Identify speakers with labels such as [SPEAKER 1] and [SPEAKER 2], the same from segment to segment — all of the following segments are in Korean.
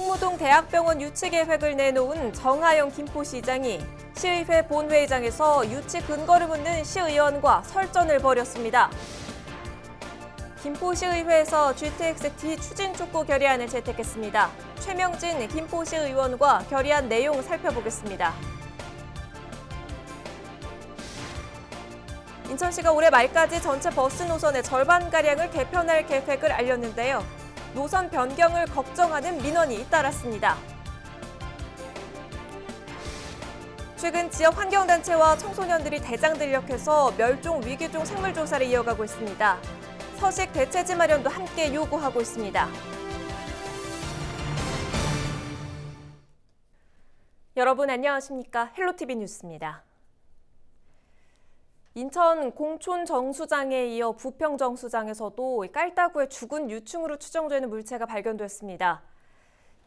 [SPEAKER 1] 성무동 대학병원 유치 계획을 내놓은 정하영 김포시장이 시의회 본회의장에서 유치 근거를 묻는 시의원과 설전을 벌였습니다. 김포시의회에서 GTX-T 추진 촉구 결의안을 채택했습니다. 최명진 김포시의원과 결의안 내용 살펴보겠습니다. 인천시가 올해 말까지 전체 버스 노선의 절반가량을 개편할 계획을 알렸는데요. 노선 변경을 걱정하는 민원이 잇따랐습니다. 최근 지역 환경단체와 청소년들이 대장들력해서 멸종 위기종 생물 조사를 이어가고 있습니다. 서식 대체지 마련도 함께 요구하고 있습니다. 여러분 안녕하십니까? 헬로티비 뉴스입니다. 인천 공촌 정수장에 이어 부평 정수장에서도 깔따구의 죽은 유충으로 추정되는 물체가 발견됐습니다.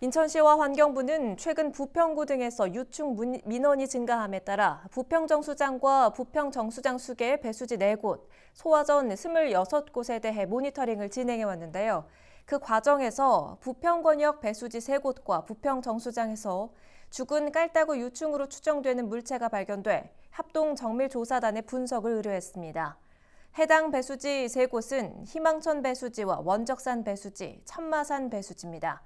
[SPEAKER 1] 인천시와 환경부는 최근 부평구 등에서 유충 민원이 증가함에 따라 부평 정수장과 부평 정수장 수계의 배수지 4곳, 소화전 26곳에 대해 모니터링을 진행해 왔는데요. 그 과정에서 부평권역 배수지 3곳과 부평 정수장에서 죽은 깔따구 유충으로 추정되는 물체가 발견돼 합동정밀조사단의 분석을 의뢰했습니다. 해당 배수지 3곳은 희망천 배수지와 원적산 배수지, 천마산 배수지입니다.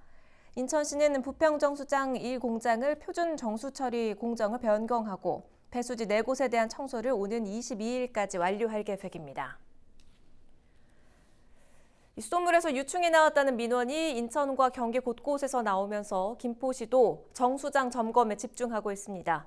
[SPEAKER 1] 인천시는 부평정수장 1공장을 표준 정수처리 공정을 변경하고 배수지 4곳에 대한 청소를 오는 22일까지 완료할 계획입니다. 수돗물에서 유충이 나왔다는 민원이 인천과 경기 곳곳에서 나오면서 김포시도 정수장 점검에 집중하고 있습니다.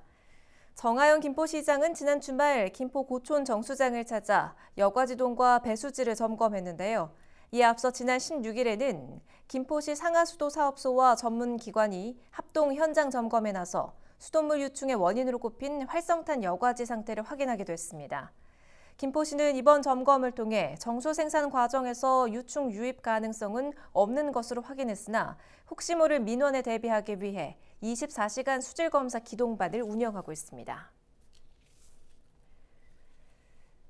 [SPEAKER 1] 정하영 김포시장은 지난 주말 김포 고촌 정수장을 찾아 여과지동과 배수지를 점검했는데요. 이에 앞서 지난 16일에는 김포시 상하수도사업소와 전문기관이 합동 현장 점검에 나서 수돗물 유충의 원인으로 꼽힌 활성탄 여과지 상태를 확인하기도 했습니다. 김포시는 이번 점검을 통해 정수 생산 과정에서 유충 유입 가능성은 없는 것으로 확인했으나 혹시 모를 민원에 대비하기 위해 24시간 수질검사 기동반을 운영하고 있습니다.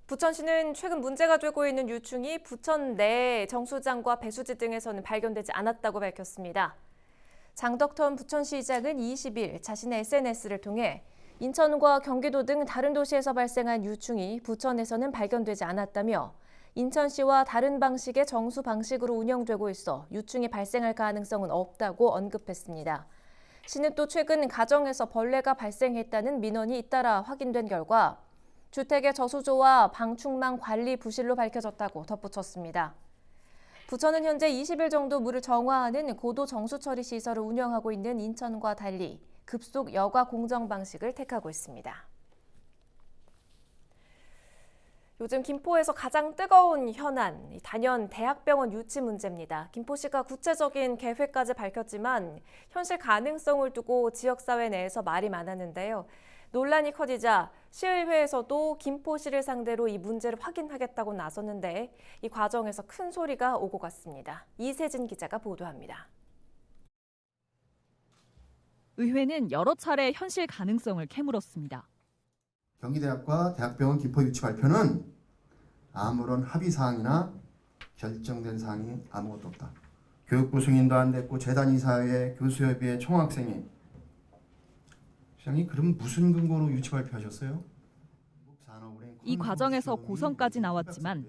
[SPEAKER 1] 부천시는 최근 문제가 되고 있는 유충이 부천 내 정수장과 배수지 등에서는 발견되지 않았다고 밝혔습니다. 장덕턴 부천시장은 20일 자신의 SNS를 통해 인천과 경기도 등 다른 도시에서 발생한 유충이 부천에서는 발견되지 않았다며 인천시와 다른 방식의 정수 방식으로 운영되고 있어 유충이 발생할 가능성은 없다고 언급했습니다. 시는 또 최근 가정에서 벌레가 발생했다는 민원이 잇따라 확인된 결과 주택의 저수조와 방충망 관리 부실로 밝혀졌다고 덧붙였습니다. 부천은 현재 20일 정도 물을 정화하는 고도 정수처리 시설을 운영하고 있는 인천과 달리 급속 여과 공정 방식을 택하고 있습니다. 요즘 김포에서 가장 뜨거운 현안, 단연 대학병원 유치 문제입니다. 김포시가 구체적인 계획까지 밝혔지만 현실 가능성을 두고 지역사회 내에서 말이 많았는데요. 논란이 커지자 시의회에서도 김포시를 상대로 이 문제를 확인하겠다고 나섰는데 이 과정에서 큰 소리가 오고 갔습니다. 이세진 기자가 보도합니다.
[SPEAKER 2] 의회는 여러 차례 현실 가능성을 캐물었습니다.
[SPEAKER 3] 경기대학과 대학병원 김포 유치 발표는 아무런 합의사항이나 결정된 사항이 아무것도 없다. 교육부 승인도 안 됐고 재단 이사회, 교수협의회, 총학생회. 시장님 그럼 무슨 근거로 유치 발표하셨어요?
[SPEAKER 2] 이 과정에서 고성까지 나왔지만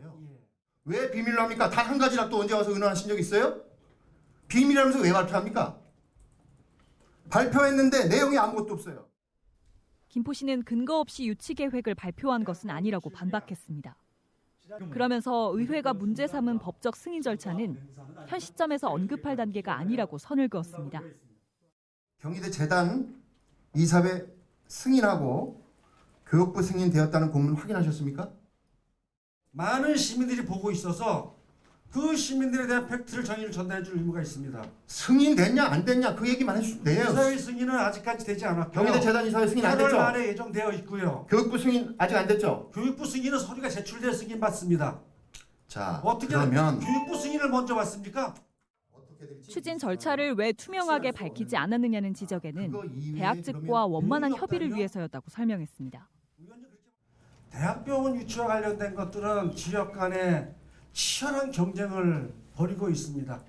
[SPEAKER 3] 왜 비밀로 합니까? 단 한 가지라도 언제 와서 의논하신 적 있어요? 비밀이라면서 왜 발표합니까? 발표했는데 내용이 아무것도 없어요.
[SPEAKER 2] 김포시는 근거 없이 유치 계획을 발표한 것은 아니라고 반박했습니다. 그러면서 의회가 문제 삼은 법적 승인 절차는 현 시점에서 언급할 단계가 아니라고 선을 그었습니다.
[SPEAKER 3] 경희대 재단 이사회 승인하고 교육부 승인되었다는 공문 확인하셨습니까?
[SPEAKER 4] 많은 시민들이 보고 있어서 그 시민들에 대한 팩트를 저희를 전달해 줄 의무가 있습니다.
[SPEAKER 3] 승인됐냐 안 됐냐 그 얘기만 해주시면 돼요.
[SPEAKER 4] 이사회 승인은 아직까지 되지 않았고요.
[SPEAKER 3] 경희대 재단 이사회 승인 안
[SPEAKER 4] 8월
[SPEAKER 3] 됐죠?
[SPEAKER 4] 말에 예정되어 있고요.
[SPEAKER 3] 교육부 승인 아직 안 됐죠?
[SPEAKER 4] 교육부 승인은 서류가 제출돼 승인 받습니다.
[SPEAKER 3] 자,
[SPEAKER 4] 어떻게
[SPEAKER 3] 그러면
[SPEAKER 4] 교육부 승인을 먼저 받습니까?
[SPEAKER 2] 추진 절차를 왜 투명하게 밝히지 않았느냐는 지적에는 대학 측과 원만한 협의를 위해서였다고 설명했습니다.
[SPEAKER 4] 대학병원 유치와 관련된 것들은 지역 간에 치열한 경쟁을 벌이고 있습니다.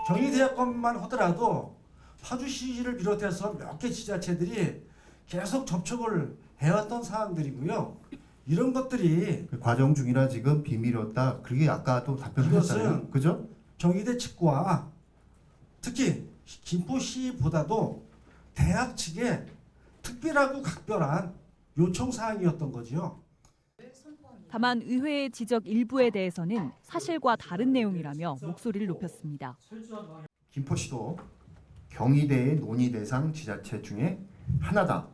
[SPEAKER 4] 경희대학교만 하더라도 파주시를 비롯해서 몇 개 지자체들이 계속 접촉을 해왔던 사항들이고요. 이런 것들이
[SPEAKER 3] 그 과정 중이라 지금 비밀이었다. 그게 아까도 답변하셨잖아요.
[SPEAKER 4] 이것은
[SPEAKER 3] 그죠?
[SPEAKER 4] 경희대 측과 특히 김포시보다도 대학 측에 특별하고 각별한 요청 사항이었던 거죠.
[SPEAKER 2] 다만 의회의 지적 일부에 대해서는 사실과 다른 내용이라며 목소리를 높였습니다.
[SPEAKER 3] 김포시도 경희대의 논의 대상 지자체 중에 하나다.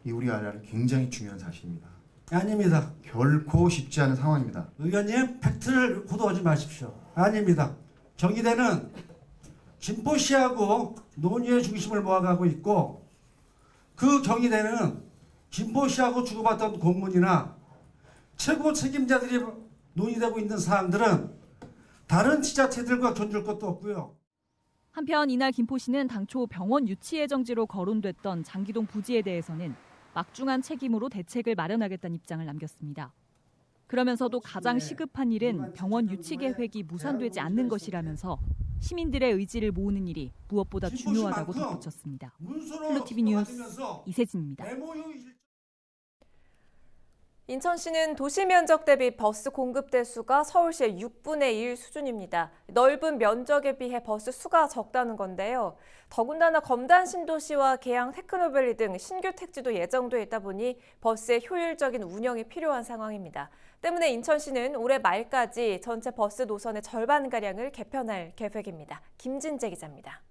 [SPEAKER 3] 이 우리가 알아야 할 굉장히 중요한 사실입니다.
[SPEAKER 4] 아닙니다.
[SPEAKER 3] 결코 쉽지 않은 상황입니다.
[SPEAKER 4] 의원님 팩트를 호도하지 마십시오. 아닙니다. 경희대는 김포시하고 논의의 중심을 모아가고 있고 그 경희대는 김포시하고 주고받던 공문이나 최고 책임자들이 논의되고 있는 사항들은 다른 지자체들과 견줄 것도 없고요.
[SPEAKER 2] 한편 이날 김포시는 당초 병원 유치 예정지로 거론됐던 장기동 부지에 대해서는 막중한 책임으로 대책을 마련하겠다는 입장을 남겼습니다. 그러면서도 가장 시급한 일은 병원 유치 계획이 무산되지 않는 것이라면서 시민들의 의지를 모으는 일이 무엇보다 중요하다고 덧붙였습니다. 헬로티비 뉴스 이세진입니다.
[SPEAKER 1] 인천시는 도시 면적 대비 버스 공급 대수가 서울시의 6분의 1 수준입니다. 넓은 면적에 비해 버스 수가 적다는 건데요. 더군다나 검단 신도시와 계양 테크노밸리 등 신규 택지도 예정돼 있다 보니 버스의 효율적인 운영이 필요한 상황입니다. 때문에 인천시는 올해 말까지 전체 버스 노선의 절반가량을 개편할 계획입니다. 김진재 기자입니다.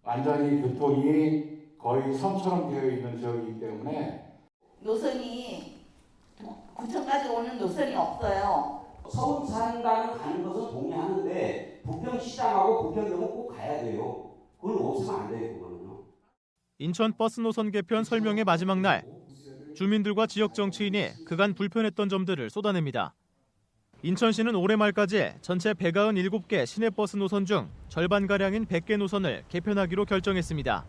[SPEAKER 5] 완전히 교통이 거의 섬처럼 되어 있는 지역이기 때문에
[SPEAKER 6] 노선이 구청까지 오는 노선이 없어요.
[SPEAKER 7] 서울 산다는 가는 것은 동의하는데 부평시장하고 부평역은 꼭 가야 돼요. 그걸 없으면 안 돼요, 그거는요.
[SPEAKER 8] 인천 버스 노선 개편 설명의 마지막 날, 주민들과 지역 정치인이 그간 불편했던 점들을 쏟아냅니다. 인천시는 올해 말까지 전체 197개 시내버스 노선 중 절반가량인 100개 노선을 개편하기로 결정했습니다.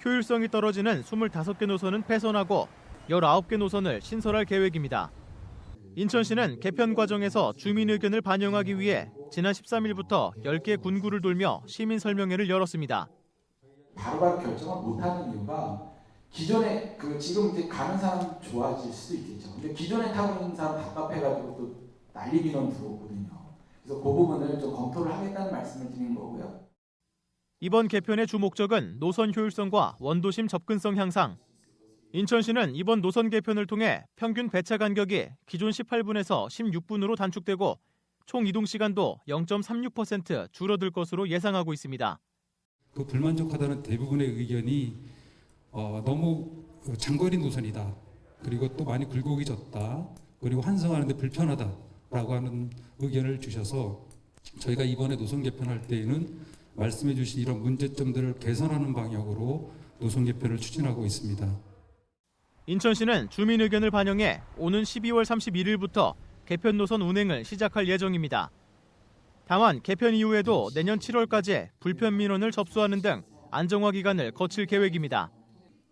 [SPEAKER 8] 효율성이 떨어지는 25개 노선은 폐선하고 19개 노선을 신설할 계획입니다. 인천시는 개편 과정에서 주민 의견을 반영하기 위해 지난 13일부터 10개 군구를 돌며 시민 설명회를 열었습니다.
[SPEAKER 9] 바로바로 결정을 못하는 이유가 기존에 지금 이제 가는 사람 좋아질 수도 있겠죠. 근데 기존에 타고 있는 사람 답답해가지고 또 난리 민원 들어오거든요. 그래서 그 부분을 좀 검토를 하겠다는 말씀을 드린 거고요.
[SPEAKER 8] 이번 개편의 주 목적은 노선 효율성과 원도심 접근성 향상. 인천시는 이번 노선 개편을 통해 평균 배차 간격이 기존 18분에서 16분으로 단축되고 총 이동 시간도 0.36% 줄어들 것으로 예상하고 있습니다.
[SPEAKER 10] 그 불만족하다는 대부분의 의견이 너무 장거리 노선이다. 그리고 또 많이 굴곡이졌다. 그리고 환승하는데 불편하다라고 하는 의견을 주셔서 저희가 이번에 노선 개편할 때에는 말씀해 주신 이런 문제점들을 개선하는 방향으로 노선 개편을 추진하고 있습니다.
[SPEAKER 8] 인천시는 주민 의견을 반영해 오는 12월 31일부터 개편 노선 운행을 시작할 예정입니다. 다만 개편 이후에도 내년 7월까지 불편 민원을 접수하는 등 안정화 기간을 거칠 계획입니다.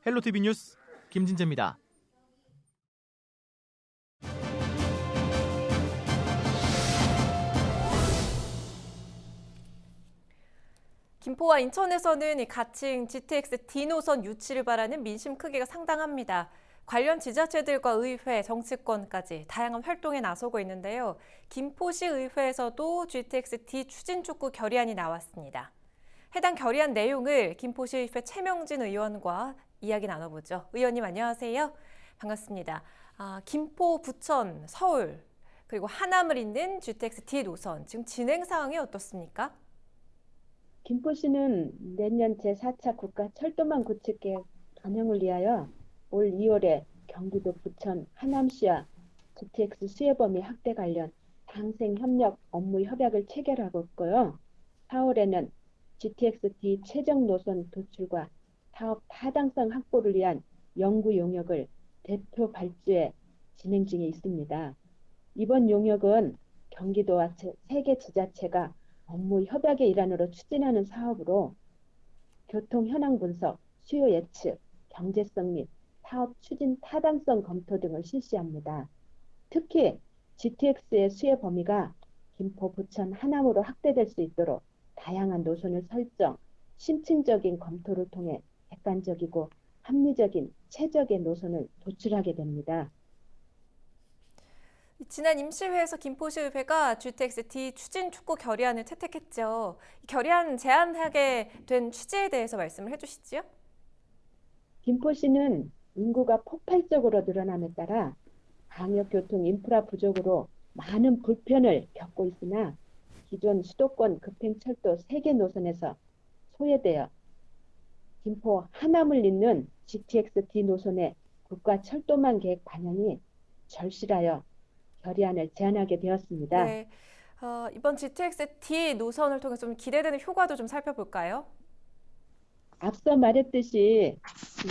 [SPEAKER 8] 헬로티비 뉴스 김진재입니다.
[SPEAKER 1] 김포와 인천에서는 가칭 GTX D 노선 유치를 바라는 민심 크기가 상당합니다. 관련 지자체들과 의회, 정치권까지 다양한 활동에 나서고 있는데요. 김포시 의회에서도 GTX D 추진 촉구 결의안이 나왔습니다. 해당 결의안 내용을 김포시 의회 최명진 의원과 이야기 나눠보죠. 의원님 안녕하세요. 반갑습니다. 김포, 부천, 서울 그리고 하남을 잇는 GTX D 노선 지금 진행 상황이 어떻습니까?
[SPEAKER 11] 김포시는 내년 제4차 국가 철도망 구축 계획 반영을 위하여 올 2월에 경기도 부천 하남시와 GTX 수혜 범위 확대 관련 당생 협력 업무 협약을 체결하고 있고요. 4월에는 GTX-D 최종 노선 도출과 사업 타당성 확보를 위한 연구 용역을 대표 발주해 진행 중에 있습니다. 이번 용역은 경기도와 3개 지자체가 업무 협약의 일환으로 추진하는 사업으로 교통 현황 분석, 수요 예측, 경제성 및 사업 추진 타당성 검토 등을 실시합니다. 특히 GTX의 수혜 범위가 김포, 부천, 하남으로 확대될 수 있도록 다양한 노선을 설정, 심층적인 검토를 통해 객관적이고 합리적인 최적의 노선을 도출하게 됩니다.
[SPEAKER 1] 지난 임시회에서 김포시의회가 GTX-D 추진 촉구 결의안을 채택했죠. 결의안 제안하게 된 취지에 대해서 말씀을 해주시죠.
[SPEAKER 11] 김포시는 인구가 폭발적으로 늘어남에 따라 광역교통 인프라 부족으로 많은 불편을 겪고 있으나 기존 수도권 급행철도 3개 노선에서 소외되어 김포 하남을 잇는 GTX-D 노선의 국가철도망 계획 반영이 절실하여 결의안을 제안하게 되었습니다.
[SPEAKER 1] 네, 이번 GTX-D 노선을 통해 좀 기대되는 효과도 좀 살펴볼까요?
[SPEAKER 11] 앞서 말했듯이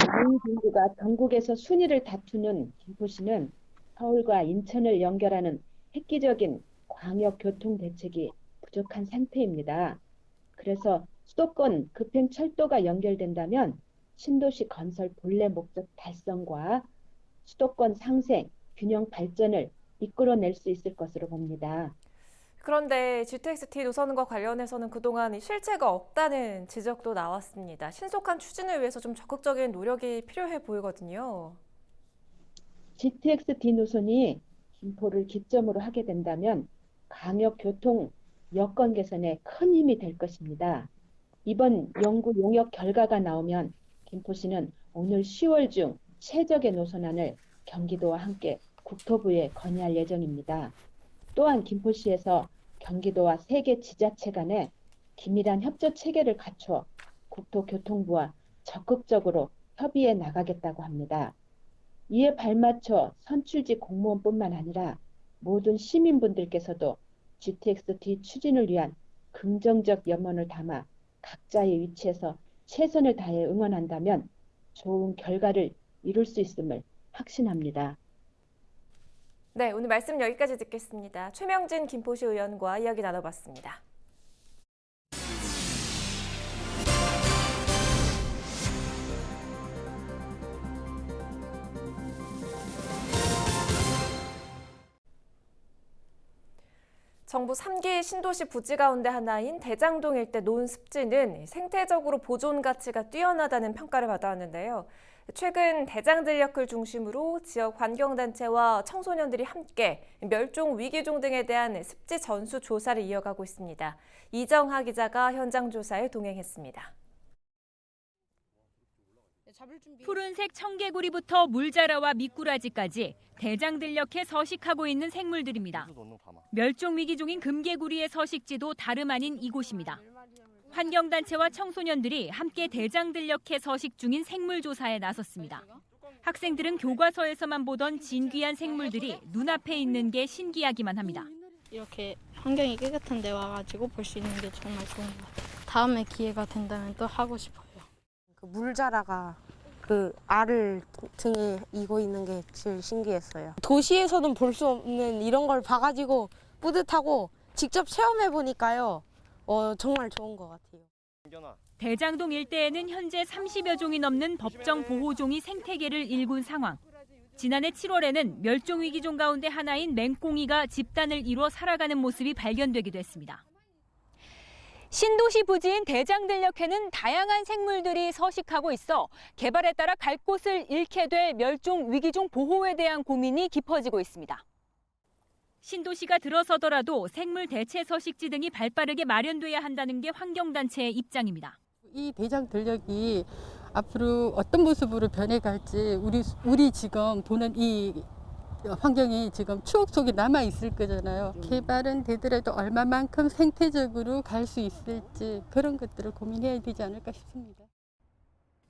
[SPEAKER 11] 노인 인구가 전국에서 순위를 다투는 김포시는 서울과 인천을 연결하는 획기적인 광역교통 대책이 부족한 상태입니다. 그래서 수도권 급행철도가 연결된다면 신도시 건설 본래 목적 달성과 수도권 상생, 균형 발전을 이끌어낼 수 있을 것으로 봅니다.
[SPEAKER 1] 그런데 GTX-D 노선과 관련해서는 그동안 실체가 없다는 지적도 나왔습니다. 신속한 추진을 위해서 좀 적극적인 노력이 필요해 보이거든요.
[SPEAKER 11] GTX-D 노선이 김포를 기점으로 하게 된다면 광역교통 여건 개선에 큰 힘이 될 것입니다. 이번 연구 용역 결과가 나오면 김포시는 오늘 10월 중 최적의 노선안을 경기도와 함께 국토부에 건의할 예정입니다. 또한 김포시에서 경기도와 3개 지자체 간에 긴밀한 협조 체계를 갖춰 국토교통부와 적극적으로 협의해 나가겠다고 합니다. 이에 발맞춰 선출직 공무원뿐만 아니라 모든 시민분들께서도 GTX-D 추진을 위한 긍정적 염원을 담아 각자의 위치에서 최선을 다해 응원한다면 좋은 결과를 이룰 수 있음을 확신합니다.
[SPEAKER 1] 네, 오늘 말씀 여기까지 듣겠습니다. 최명진 김포시 의원과 이야기 나눠봤습니다. 정부 3기 신도시 부지 가운데 하나인 대장동 일대 논습지는 생태적으로 보존 가치가 뛰어나다는 평가를 받아왔는데요. 최근 대장들녘을 중심으로 지역 환경단체와 청소년들이 함께 멸종 위기종 등에 대한 습지 전수 조사를 이어가고 있습니다. 이정하 기자가 현장 조사에 동행했습니다.
[SPEAKER 2] 푸른색 청개구리부터 물자라와 미꾸라지까지 대장들녘에 서식하고 있는 생물들입니다. 멸종 위기종인 금개구리의 서식지도 다름 아닌 이곳입니다. 환경단체와 청소년들이 함께 대장들녘에 서식 중인 생물 조사에 나섰습니다. 학생들은 교과서에서만 보던 진귀한 생물들이 눈앞에 있는 게 신기하기만 합니다.
[SPEAKER 12] 이렇게 환경이 깨끗한 데 와가지고 볼 수 있는 게 정말 좋은 것 같아요. 다음에 기회가 된다면 또 하고 싶어요.
[SPEAKER 13] 그 물자라가 그 알을 등에 이고 있는 게 제일 신기했어요. 도시에서는 볼 수 없는 이런 걸 봐가지고 뿌듯하고 직접 체험해 보니까요. 정말 좋은 것 같아요.
[SPEAKER 2] 대장동 일대에는 현재 30여 종이 넘는 법정 보호종이 생태계를 일군 상황. 지난해 7월에는 멸종위기종 가운데 하나인 맹꽁이가 집단을 이뤄 살아가는 모습이 발견되기도 했습니다. 신도시 부지인 대장들녘에는 다양한 생물들이 서식하고 있어 개발에 따라 갈 곳을 잃게 될 멸종위기종 보호에 대한 고민이 깊어지고 있습니다. 신도시가 들어서더라도 생물 대체 서식지 등이 발빠르게 마련돼야 한다는 게 환경단체의 입장입니다.
[SPEAKER 14] 이 대장들녘이 앞으로 어떤 모습으로 변해갈지 우리 지금 보는 이 환경이 지금 추억 속에 남아 있을 거잖아요. 개발은 되더라도 얼마만큼 생태적으로 갈 수 있을지 그런 것들을 고민해야 되지 않을까 싶습니다.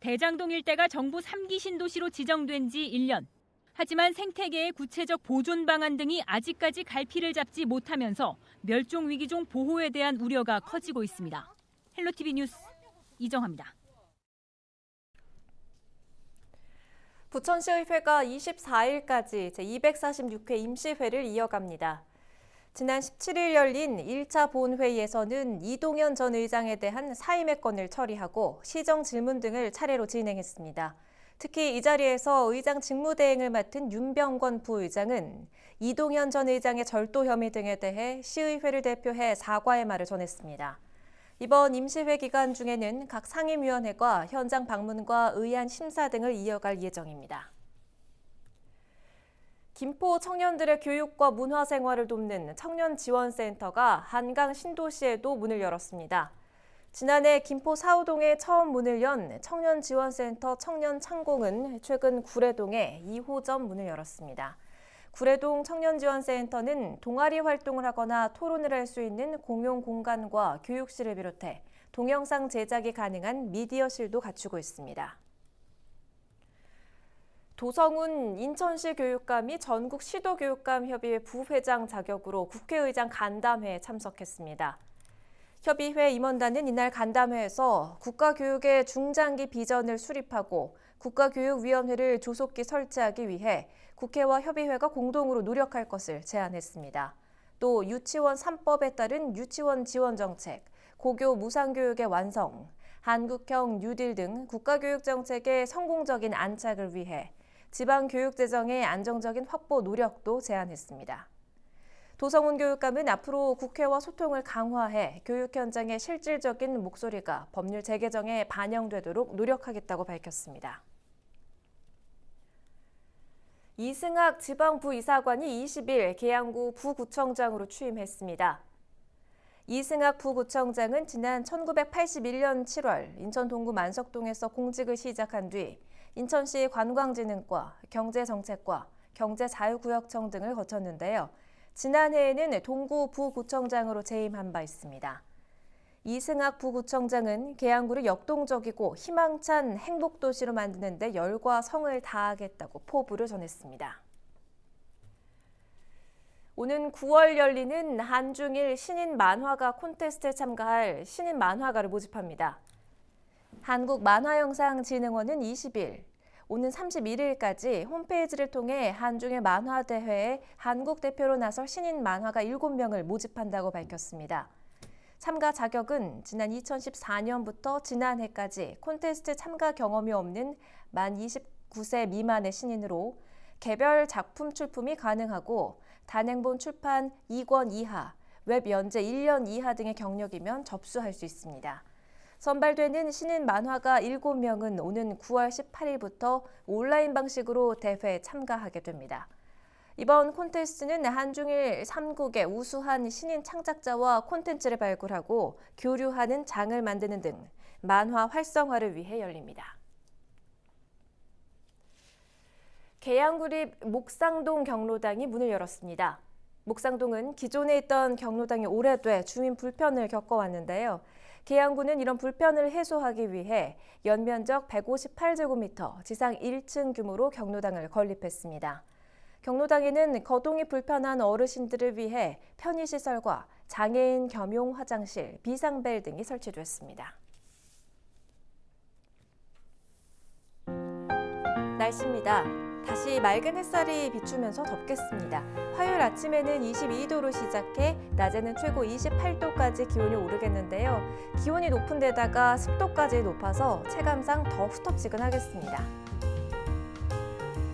[SPEAKER 2] 대장동 일대가 정부 3기 신도시로 지정된 지 1년. 하지만 생태계의 구체적 보존 방안 등이 아직까지 갈피를 잡지 못하면서 멸종위기종 보호에 대한 우려가 커지고 있습니다. 헬로티비 뉴스 이정하입니다.
[SPEAKER 1] 부천시의회가 24일까지 제246회 임시회를 이어갑니다. 지난 17일 열린 1차 본회의에서는 이동현 전 의장에 대한 사임의 건을 처리하고 시정 질문 등을 차례로 진행했습니다. 특히 이 자리에서 의장 직무대행을 맡은 윤병권 부의장은 이동현 전 의장의 절도 혐의 등에 대해 시의회를 대표해 사과의 말을 전했습니다. 이번 임시회 기간 중에는 각 상임위원회가 현장 방문과 의안 심사 등을 이어갈 예정입니다. 김포 청년들의 교육과 문화생활을 돕는 청년지원센터가 한강 신도시에도 문을 열었습니다. 지난해 김포 사우동에 처음 문을 연 청년지원센터 청년창공은 최근 구례동에 2호점 문을 열었습니다. 구례동 청년지원센터는 동아리 활동을 하거나 토론을 할 수 있는 공용 공간과 교육실을 비롯해 동영상 제작이 가능한 미디어실도 갖추고 있습니다. 도성훈 인천시 교육감이 전국 시도교육감협의회 부회장 자격으로 국회의장 간담회에 참석했습니다. 협의회 임원단은 이날 간담회에서 국가교육의 중장기 비전을 수립하고 국가교육위원회를 조속히 설치하기 위해 국회와 협의회가 공동으로 노력할 것을 제안했습니다. 또 유치원 3법에 따른 유치원 지원 정책, 고교 무상교육의 완성, 한국형 뉴딜 등 국가교육 정책의 성공적인 안착을 위해 지방교육재정의 안정적인 확보 노력도 제안했습니다. 도성훈 교육감은 앞으로 국회와 소통을 강화해 교육 현장의 실질적인 목소리가 법률 재개정에 반영되도록 노력하겠다고 밝혔습니다. 이승학 지방부이사관이 20일 계양구 부구청장으로 취임했습니다. 이승학 부구청장은 지난 1981년 7월 인천 동구 만석동에서 공직을 시작한 뒤 인천시 관광진흥과, 경제정책과, 경제자유구역청 등을 거쳤는데요. 지난해에는 동구 부구청장으로 재임한 바 있습니다. 이승학 부구청장은 계양구를 역동적이고 희망찬 행복도시로 만드는 데 열과 성을 다하겠다고 포부를 전했습니다. 오는 9월 열리는 한중일 신인 만화가 콘테스트에 참가할 신인 만화가를 모집합니다. 한국만화영상진흥원은 20일, 오는 31일까지 홈페이지를 통해 한중일 만화대회에 한국 대표로 나설 신인 만화가 7명을 모집한다고 밝혔습니다. 참가 자격은 지난 2014년부터 지난해까지 콘테스트 참가 경험이 없는 만 29세 미만의 신인으로 개별 작품 출품이 가능하고 단행본 출판 2권 이하, 웹 연재 1년 이하 등의 경력이면 접수할 수 있습니다. 선발되는 신인 만화가 7명은 오는 9월 18일부터 온라인 방식으로 대회에 참가하게 됩니다. 이번 콘테스트는 한중일 3국의 우수한 신인 창작자와 콘텐츠를 발굴하고 교류하는 장을 만드는 등 만화 활성화를 위해 열립니다. 계양구립 목상동 경로당이 문을 열었습니다. 목상동은 기존에 있던 경로당이 오래돼 주민 불편을 겪어왔는데요. 계양구는 이런 불편을 해소하기 위해 연면적 158제곱미터, 지상 1층 규모로 경로당을 건립했습니다. 경로당에는 거동이 불편한 어르신들을 위해 편의시설과 장애인 겸용 화장실, 비상벨 등이 설치됐습니다. 날씨입니다. 다시 맑은 햇살이 비추면서 덥겠습니다. 화요일 아침에는 22도로 시작해 낮에는 최고 28도까지 기온이 오르겠는데요. 기온이 높은 데다가 습도까지 높아서 체감상 더 후텁지근하겠습니다.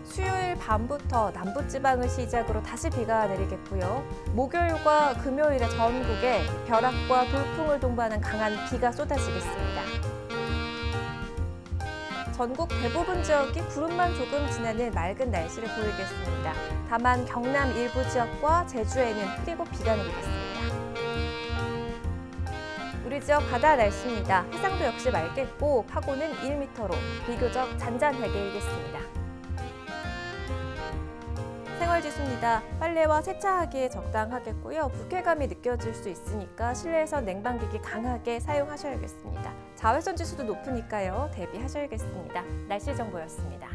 [SPEAKER 1] 수요일 밤부터 남부지방을 시작으로 다시 비가 내리겠고요. 목요일과 금요일에 전국에 벼락과 돌풍을 동반한 강한 비가 쏟아지겠습니다. 전국 대부분 지역이 구름만 조금 지나는 맑은 날씨를 보이겠습니다. 다만 경남 일부 지역과 제주에는 흐리고 비가 내리겠습니다. 우리 지역 바다 날씨입니다. 해상도 역시 맑겠고 파고는 1m로 비교적 잔잔하게 일겠습니다. 생활지수입니다. 빨래와 세차하기에 적당하겠고요. 불쾌감이 느껴질 수 있으니까 실내에서 냉방기기 강하게 사용하셔야겠습니다. 자외선 지수도 높으니까요. 대비하셔야겠습니다. 날씨 정보였습니다.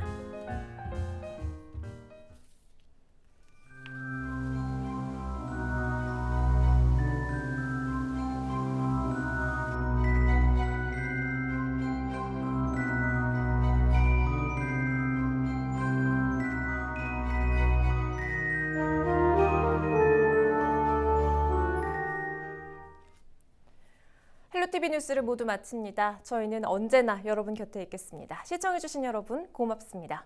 [SPEAKER 1] 헬로티비 뉴스를 모두 마칩니다. 저희는 언제나 여러분 곁에 있겠습니다. 시청해주신 여러분 고맙습니다.